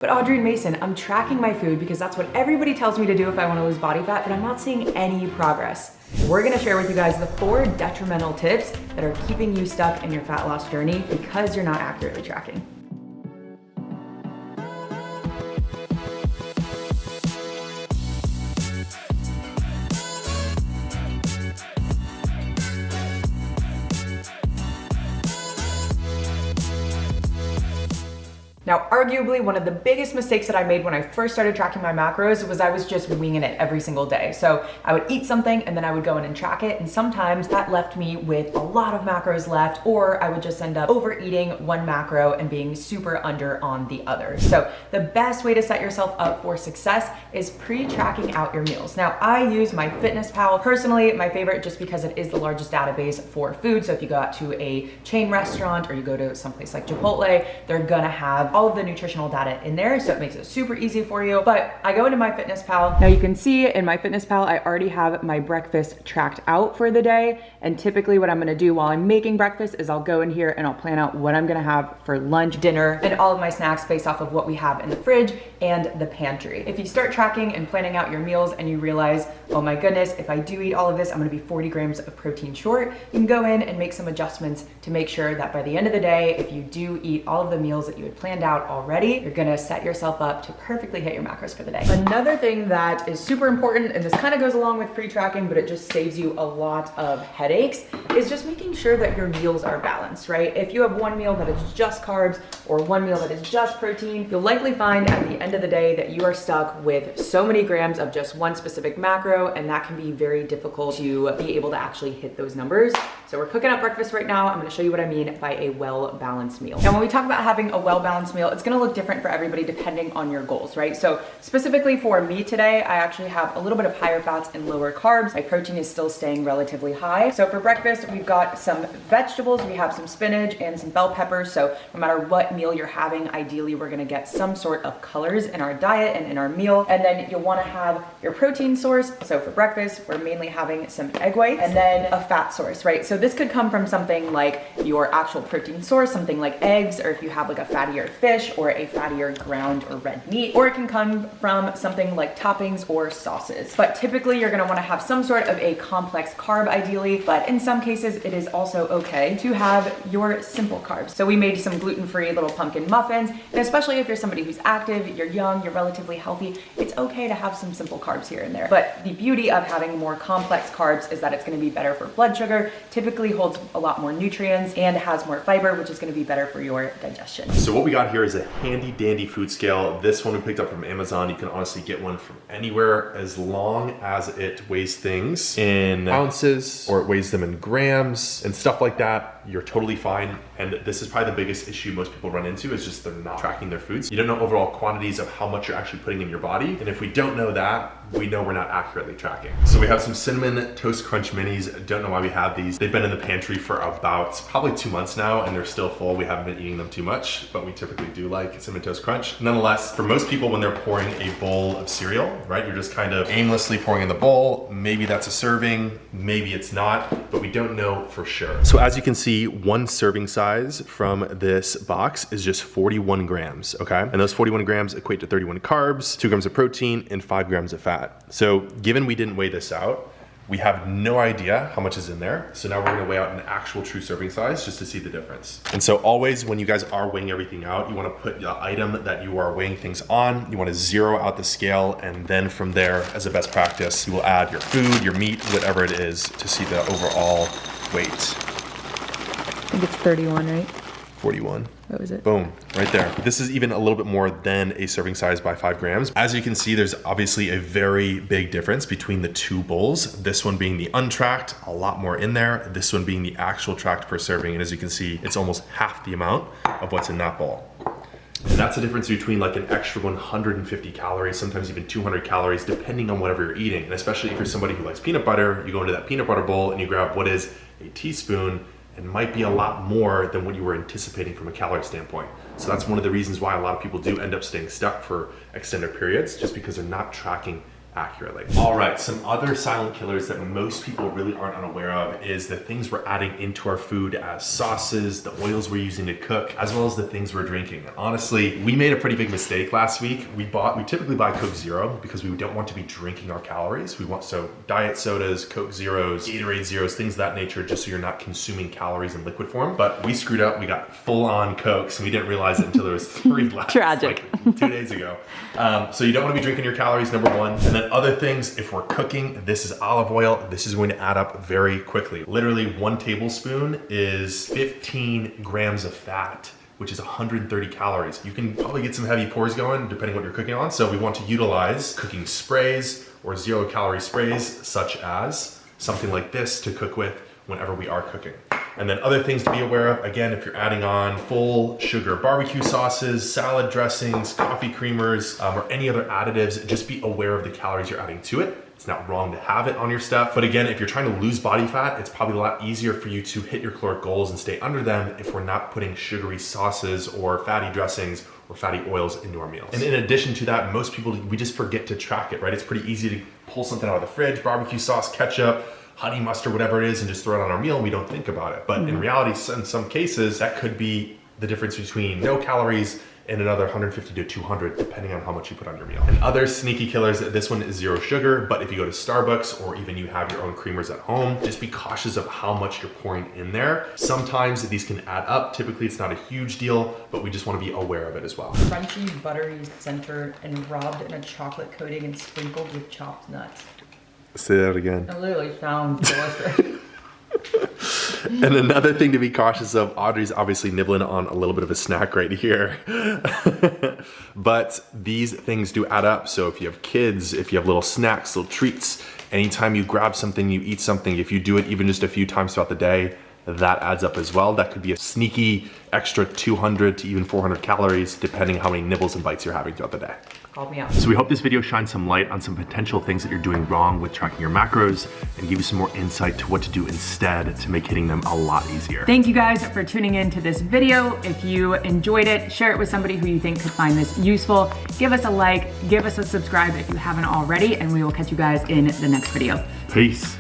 But Audrey and Mason, I'm tracking my food because that's what everybody tells me to do if I want to lose body fat, but I'm not seeing any progress. We're gonna share with you guys the 4 detrimental tips that are keeping you stuck in your fat loss journey because you're not accurately tracking. Now, arguably one of the biggest mistakes that I made when I first started tracking my macros was I was just winging it every single day. So I would eat something and then I would go in and track it. And sometimes that left me with a lot of macros left, or I would just end up overeating one macro and being super under on the other. So the best way to set yourself up for success is pre-tracking out your meals. Now, I use MyFitnessPal. Personally, my favorite just because it is the largest database for food. So if you go out to a chain restaurant or you go to someplace like Chipotle, they're gonna have all of the nutritional data in there, so it makes it super easy for you. But I go into MyFitnessPal. Now you can see in MyFitnessPal, I already have my breakfast tracked out for the day. And typically what I'm gonna do while I'm making breakfast is I'll go in here and I'll plan out what I'm gonna have for lunch, dinner, and all of my snacks based off of what we have in the fridge and the pantry. If you start tracking and planning out your meals and you realize, oh my goodness, if I do eat all of this, I'm gonna be 40 grams of protein short, you can go in and make some adjustments to make sure that by the end of the day, if you do eat all of the meals that you had planned out already, you're gonna set yourself up to perfectly hit your macros for the day. Another thing that is super important, and this kind of goes along with pre-tracking, but it just saves you a lot of headaches, is just making sure that your meals are balanced, right? If you have one meal that is just carbs or one meal that is just protein, you'll likely find at the end of the day that you are stuck with so many grams of just one specific macro, and that can be very difficult to be able to actually hit those numbers. So we're cooking up breakfast right now. I'm gonna show you what I mean by a well-balanced meal. Now, when we talk about having a well-balanced meal, it's gonna look different for everybody depending on your goals, right? So specifically for me today, I actually have a little bit of higher fats and lower carbs. My protein is still staying relatively high. So for breakfast, we've got some vegetables, we have some spinach and some bell peppers. So no matter what meal you're having, ideally we're gonna get some sort of colors in our diet and in our meal. And then you'll wanna have your protein source. So for breakfast, we're mainly having some egg whites and then a fat source, right? So this could come from something like your actual protein source, something like eggs, or if you have like a fattier fish or a fattier ground or red meat, or it can come from something like toppings or sauces. But typically you're gonna wanna have some sort of a complex carb ideally, but in some cases it is also okay to have your simple carbs. So we made some gluten-free little pumpkin muffins, and especially if you're somebody who's active, you're young, you're relatively healthy, it's okay to have some simple carbs here and there. But the beauty of having more complex carbs is that it's gonna be better for blood sugar, typically holds a lot more nutrients, and has more fiber, which is gonna be better for your digestion. So what we got here is a handy dandy food scale. This one we picked up from Amazon. You can honestly get one from anywhere as long as it weighs things in ounces or it weighs them in grams and stuff like that. You're totally fine. And this is probably the biggest issue most people run into is just they're not tracking their foods. You don't know overall quantities of how much you're actually putting in your body. And if we don't know that, we know we're not accurately tracking. So we have some Cinnamon Toast Crunch Minis. Don't know why we have these. They've been in the pantry for about probably 2 months now and they're still full. We haven't been eating them too much, but we typically do like Cinnamon Toast Crunch. Nonetheless, for most people when they're pouring a bowl of cereal, right, you're just kind of aimlessly pouring in the bowl. Maybe that's a serving, maybe it's not, but we don't know for sure. So as you can see, one serving size from this box is just 41 grams, okay? And those 41 grams equate to 31 carbs, 2 grams of protein, and 5 grams of fat. So given we didn't weigh this out, we have no idea how much is in there. So now we're gonna weigh out an actual true serving size just to see the difference. And so always when you guys are weighing everything out, you wanna put the item that you are weighing things on, you wanna zero out the scale, and then from there, as a best practice, you will add your food, your meat, whatever it is, to see the overall weight. I think it's 31, right? 41. What was it? Boom, right there. This is even a little bit more than a serving size by 5 grams. As you can see, there's obviously a very big difference between the two bowls. This one being the untracked, a lot more in there. This one being the actual tracked per serving. And as you can see, it's almost half the amount of what's in that bowl. And that's the difference between like an extra 150 calories, sometimes even 200 calories, depending on whatever you're eating. And especially if you're somebody who likes peanut butter, you go into that peanut butter bowl and you grab what is a teaspoon and might be a lot more than what you were anticipating from a calorie standpoint. So that's one of the reasons why a lot of people do end up staying stuck for extended periods, just because they're not tracking accurately. All right, some other silent killers that most people really aren't unaware of is the things we're adding into our food as sauces, the oils we're using to cook, as well as the things we're drinking. And honestly, we made a pretty big mistake last week. We typically buy Coke Zero because we don't want to be drinking our calories. So diet sodas, Coke Zeros, Gatorade Zeros, things of that nature, just so you're not consuming calories in liquid form. But we screwed up. We got full on Cokes and we didn't realize it until there was 3 left. Tragic. Like 2 days ago. So you don't want to be drinking your calories, number one. And then other things, if we're cooking, this is olive oil. This is going to add up very quickly. Literally 1 tablespoon is 15 grams of fat, which is 130 calories. You can probably get some heavy pours going depending what you're cooking on. So we want to utilize cooking sprays or 0-calorie sprays, such as something like this to cook with whenever we are cooking. And then other things to be aware of, again, if you're adding on full sugar barbecue sauces, salad dressings, coffee creamers, or any other additives, just be aware of the calories you're adding to it. It's not wrong to have it on your stuff. But again, if you're trying to lose body fat, it's probably a lot easier for you to hit your caloric goals and stay under them if we're not putting sugary sauces or fatty dressings or fatty oils into our meals. And in addition to that, most people, we just forget to track it, right? It's pretty easy to pull something out of the fridge, barbecue sauce, ketchup, honey mustard, whatever it is, and just throw it on our meal and we don't think about it. But in reality, in some cases, that could be the difference between no calories and another 150 to 200, depending on how much you put on your meal. And other sneaky killers, this one is 0 sugar, but if you go to Starbucks or even you have your own creamers at home, just be cautious of how much you're pouring in there. Sometimes these can add up. Typically, it's not a huge deal, but we just want to be aware of it as well. Crunchy, buttery, centered, and rubbed in a chocolate coating and sprinkled with chopped nuts. Say that again. It literally sounds delicious. And another thing to be cautious of, Audrey's obviously nibbling on a little bit of a snack right here. But these things do add up. So if you have kids, if you have little snacks, little treats, anytime you grab something, you eat something, if you do it even just a few times throughout the day, that adds up as well. That could be a sneaky extra 200 to even 400 calories, depending on how many nibbles and bites you're having throughout the day. Call me out. So we hope this video shines some light on some potential things that you're doing wrong with tracking your macros and give you some more insight to what to do instead to make hitting them a lot easier. Thank you guys for tuning in to this video. If you enjoyed it, share it with somebody who you think could find this useful. Give us a like, give us a subscribe if you haven't already, and we will catch you guys in the next video. Peace.